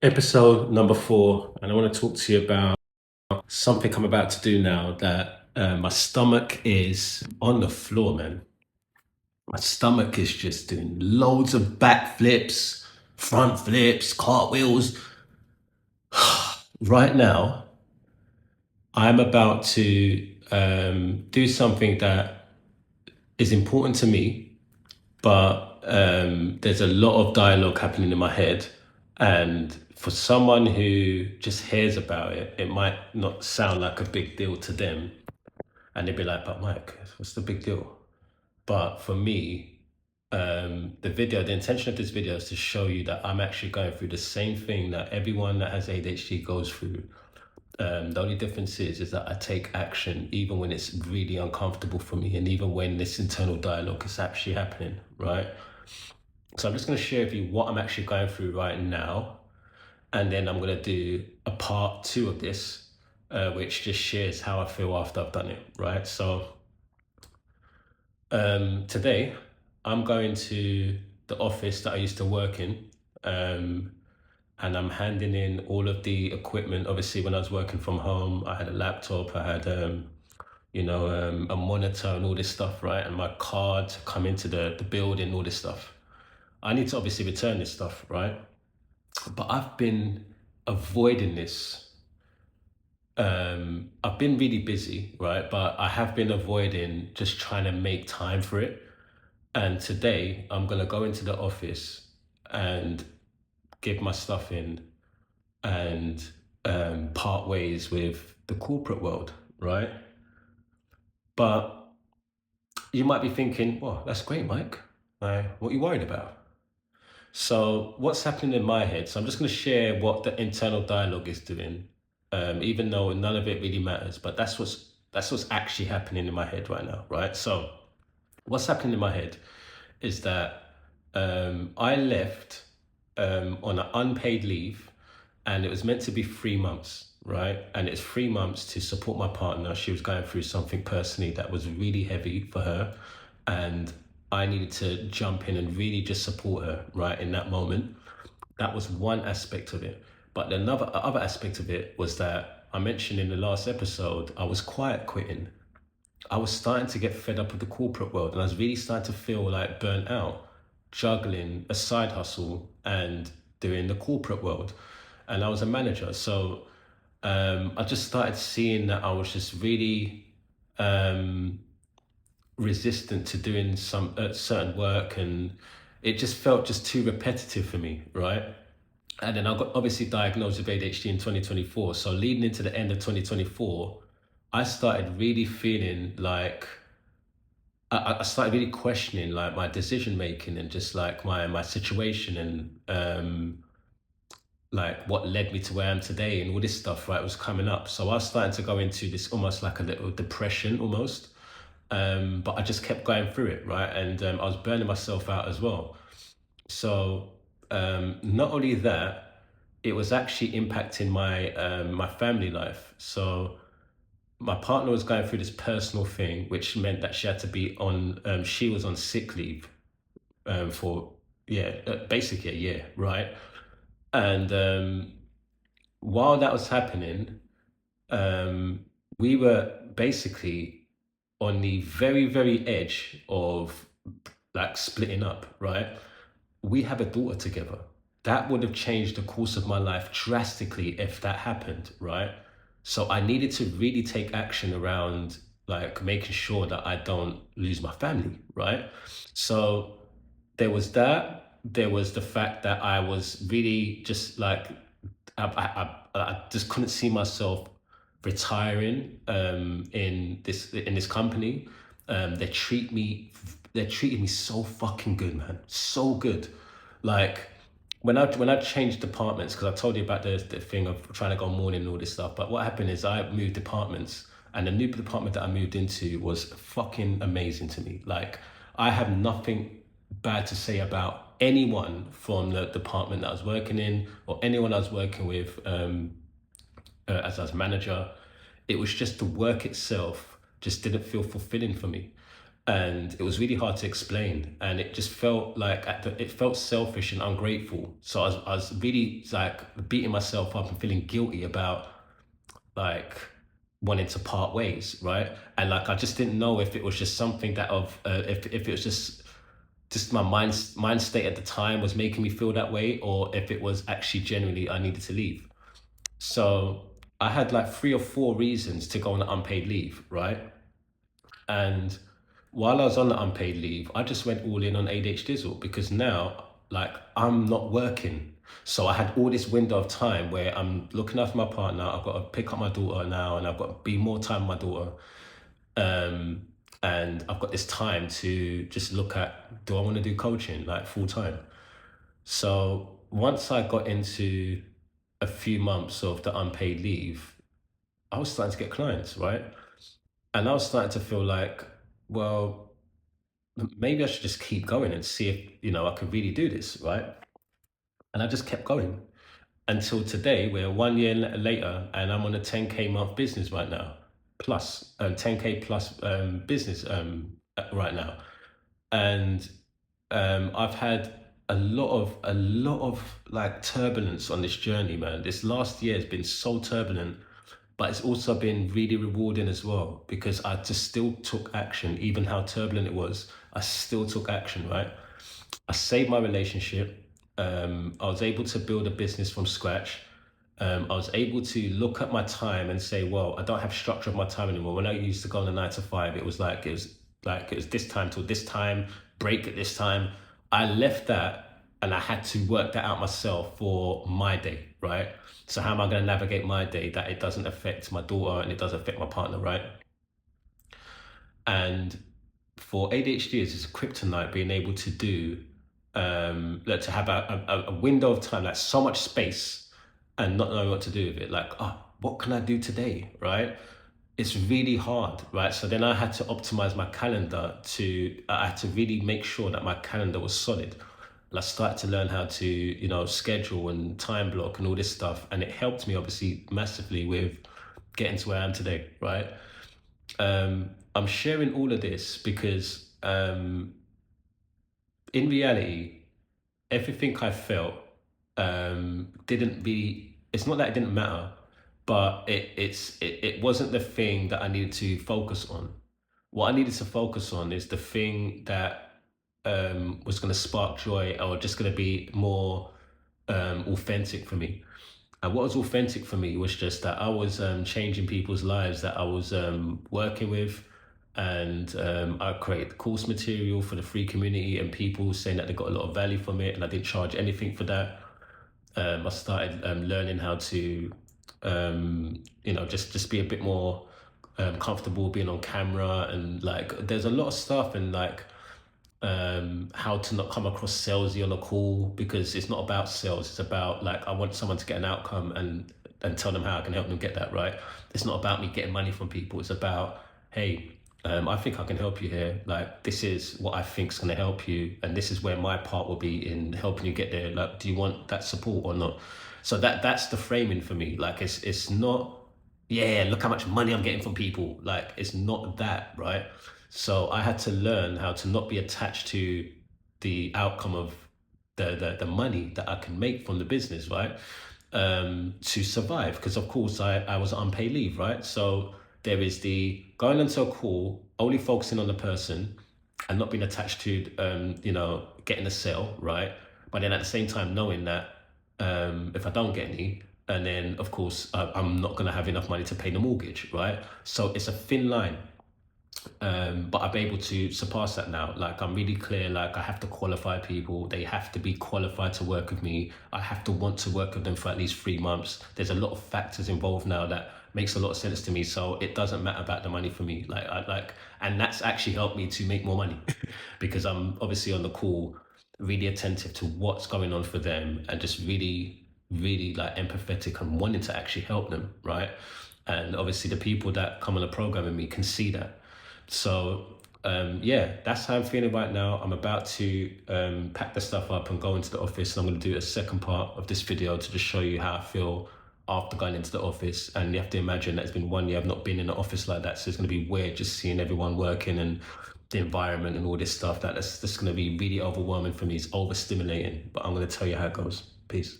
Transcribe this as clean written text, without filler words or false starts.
Episode number 4, and I want to talk to you about something I'm about to do now that my stomach is on the floor, man. My stomach is just doing loads of back flips, front flips, cartwheels. Right now, I'm about to do something that is important to me, but there's a lot of dialogue happening in my head. And for someone who just hears about it, it might not sound like a big deal to them. And they'd be like, but Mike, what's the big deal? But for me, the intention of this video is to show you that I'm actually going through the same thing that everyone that has ADHD goes through. The only difference is that I take action even when it's really uncomfortable for me, and even when this internal dialogue is actually happening, right? So I'm just going to share with you what I'm actually going through right now, and then I'm going to do a part 2 of this, which just shares how I feel after I've done it, right? So today I'm going to the office that I used to work in, um, and I'm handing in all of the equipment. Obviously, when I was working from home, I had a laptop, I had a monitor and all this stuff, right? And my card to come into the building, all this stuff. I need to obviously return this stuff, right? But I've been avoiding this. I've been really busy, right? But I have been avoiding just trying to make time for it. And today I'm gonna go into the office and give my stuff in and part ways with the corporate world, right? But you might be thinking, well, that's great, Mike. What are you worried about? So what's happening in my head? So I'm just going to share what the internal dialogue is doing, even though none of it really matters. But that's what's actually happening in my head right now, right? So what's happening in my head is that I left on an unpaid leave, and it was meant to be 3 months, right? And it's 3 months to support my partner. She was going through something personally that was really heavy for her, and I needed to jump in and really just support her, right, in that moment. That was one aspect of it. But another other aspect of it was that I mentioned in the last episode, I was quiet quitting. I was starting to get fed up with the corporate world, and I was really starting to feel like burnt out, juggling a side hustle and doing the corporate world. And I was a manager. So I just started seeing that I was just really um, resistant to doing some certain work, and it just felt just too repetitive for me, right? And then I got obviously diagnosed with ADHD in 2024. So leading into the end of 2024, I started really feeling like I started really questioning like my decision making and just like my situation, and like what led me to where I am today, and all this stuff, right, was coming up. So I was starting to go into this almost like a little depression almost. But I just kept going through it, right? And I was burning myself out as well. So not only that, it was actually impacting my family life. So my partner was going through this personal thing, which meant that she had to be on. She was on sick leave for basically a year, right? And while that was happening, um, we were basically on the very, very edge of like splitting up, right? We have a daughter together. That would have changed the course of my life drastically if that happened, right? So I needed to really take action around like making sure that I don't lose my family, right? So there was that. There was the fact that I was really just like I just couldn't see myself retiring in this company. They treated me so fucking good, man, so good. Like when I changed departments, because I told you about the thing of trying to go morning and all this stuff. But what happened is I moved departments, and the new department that I moved into was fucking amazing to me. Like I have nothing bad to say about anyone from the department that I was working in, or anyone I was working with as I was manager. It was just the work itself just didn't feel fulfilling for me. and it was really hard to explain, and it just felt like it felt selfish and ungrateful. So I was really like beating myself up and feeling guilty about like wanting to part ways, right? And like I just didn't know if it was just something that of if it was just my mind state at the time was making me feel that way, or if it was actually genuinely I needed to leave. So I had like 3 or 4 reasons to go on unpaid leave, right? And while I was on the unpaid leave, I just went all in on ADHD because now, like, I'm not working. So I had all this window of time where I'm looking after my partner. I've got to pick up my daughter now, and I've got to be more time with my daughter. Um, and I've got this time to just look at, do I want to do coaching like full time? So once I got into a few months of the unpaid leave, I was starting to get clients, right? And I was starting to feel like, well, maybe I should just keep going and see if, I could really do this, right? And I just kept going until today, we're 1 year later, and I'm on a 10K month business right now, plus 10K plus business right now. And I've had a lot of like turbulence on this journey, man. This last year has been so turbulent, but it's also been really rewarding as well because I just still took action, even how turbulent it was. I still took action, right? I saved my relationship. I was able to build a business from scratch. I was able to look at my time and say, well, I don't have structure of my time anymore. When I used to go on a 9 to 5, it was this time till this time, break at this time. I left that and I had to work that out myself for my day, right? So how am I going to navigate my day that it doesn't affect my daughter and it doesn't affect my partner, right? And for ADHD, it's just kryptonite being able to do like to have a window of time, like so much space, and not knowing what to do with it. Like, oh, what can I do today, right? It's really hard, right? So then I had to optimize my calendar I had to really make sure that my calendar was solid. And I started to learn how to, schedule and time block and all this stuff. And it helped me obviously massively with getting to where I am today, right? I'm sharing all of this because in reality, everything I felt didn't really. It's not that it didn't matter, but it wasn't the thing that I needed to focus on. What I needed to focus on is the thing that was going to spark joy or just going to be more authentic for me. And what was authentic for me was just that I was changing people's lives that I was working with. And I created course material for the free community, and people saying that they got a lot of value from it, and I didn't charge anything for that. I started learning how to, just be a bit more comfortable being on camera, and like there's a lot of stuff, and like how to not come across salesy on a call because it's not about sales. It's about like I want someone to get an outcome and tell them how I can help them get that right. It's not about me getting money from people. It's about, hey, I think I can help you here. Like this is what I think is going to help you, and this is where my part will be in helping you get there. Like, do you want that support or not? So that's the framing for me. Like it's not, yeah, look how much money I'm getting from people. Like it's not that, right? So I had to learn how to not be attached to the outcome of the money that I can make from the business, right? To survive. Because of course I was on unpaid leave, right? So there is the going into a call, only focusing on the person and not being attached to getting a sale, right? But then at the same time knowing that if I don't get any, and then of course I'm not going to have enough money to pay the mortgage, right? So it's a thin line, but I'm able to surpass that now. Like I'm really clear, like I have to qualify people. They have to be qualified to work with me. I have to want to work with them for at least 3 months. There's a lot of factors involved now that makes a lot of sense to me. So it doesn't matter about the money for me. And that's actually helped me to make more money because I'm obviously on the call, really attentive to what's going on for them and just really, really like empathetic and wanting to actually help them, right? And obviously the people that come on the program with me can see that. So yeah, that's how I'm feeling right now. I'm about to pack the stuff up and go into the office. And I'm going to do a second part of this video to just show you how I feel after going into the office. And you have to imagine that it's been 1 year I've not been in an office like that, so it's going to be weird just seeing everyone working and the environment and all this stuff, that's going to be really overwhelming for me. It's overstimulating, but I'm going to tell you how it goes. Peace.